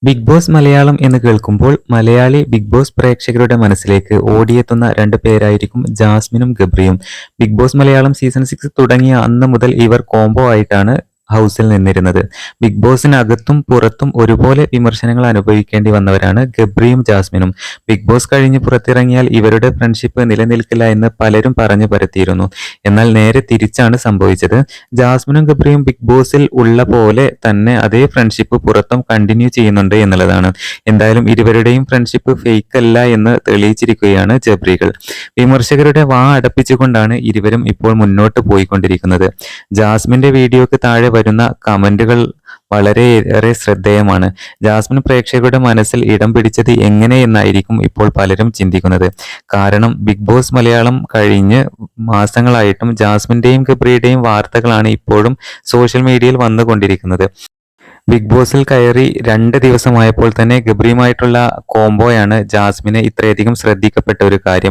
Big boss Malayalam എന്ന് കേൾക്കുമ്പോൾ Malayali big boss പ്രേക്ഷകരുടെ മനസ്സിലേക്ക് ഓടിയെത്തുന്ന രണ്ട് പേരായിരിക്കും ജാസ്മിനും ഗബ്രിയും. ബിഗ് ബോസ് മലയാളം സീസൺ 6 തുടങ്ങിയ അന്ന് മുതൽ ഇവർ കോംബോ ആയിട്ടാണ് ഹൗസിൽ നിന്നിരുന്നത്. ബിഗ് ബോസിനകത്തും പുറത്തും ഒരുപോലെ വിമർശനങ്ങൾ അനുഭവിക്കേണ്ടി വന്നവരാണ് ഗബ്രിയും ജാസ്മിനും. ബിഗ് ബോസ് കഴിഞ്ഞ് പുറത്തിറങ്ങിയാൽ ഇവരുടെ ഫ്രണ്ട്ഷിപ്പ് നിലനിൽക്കില്ല എന്ന് പലരും പറഞ്ഞു പരത്തിയിരുന്നു. എന്നാൽ നേരെ തിരിച്ചാണ് സംഭവിച്ചത്. ജാസ്മിനും ഗബ്രിയും ബിഗ് ബോസിൽ ഉള്ള പോലെ തന്നെ അതേ ഫ്രണ്ട്ഷിപ്പ് പുറത്തും കണ്ടിന്യൂ ചെയ്യുന്നുണ്ട് എന്നുള്ളതാണ്. എന്തായാലും ഇരുവരുടെയും ഫ്രണ്ട്ഷിപ്പ് ഫേക്ക് അല്ല എന്ന് തെളിയിച്ചിരിക്കുകയാണ് ജബ്രികൾ. വിമർശകരുടെ വാ അടപ്പിച്ചുകൊണ്ടാണ് ഇരുവരും ഇപ്പോൾ മുന്നോട്ട് പോയിക്കൊണ്ടിരിക്കുന്നത്. ജാസ്മിന്റെ വീഡിയോക്ക് താഴെ വരുന്ന കമന്റുകൾ വളരെയേറെ ശ്രദ്ധേയമാണ്. ജാസ്മിൻ പ്രേക്ഷകരുടെ മനസ്സിൽ ഇടം പിടിച്ചത് എങ്ങനെയെന്നായിരിക്കും ഇപ്പോൾ പലരും ചിന്തിക്കുന്നത്. കാരണം ബിഗ് ബോസ് മലയാളം കഴിഞ്ഞ് മാസങ്ങളായിട്ടും ജാസ്മിന്റെയും ഗബ്രിയുടെയും വാർത്തകളാണ് ഇപ്പോഴും സോഷ്യൽ മീഡിയയിൽ വന്നുകൊണ്ടിരിക്കുന്നത്. ബിഗ് ബോസിൽ കയറി 2 ദിവസമായപ്പോൾ തന്നെ ഗബ്രിയുമായിട്ടുള്ള കോംബോയാണ് ജാസ്മിനെ ഇത്രയധികം ശ്രദ്ധിക്കപ്പെട്ട ഒരു കാര്യം.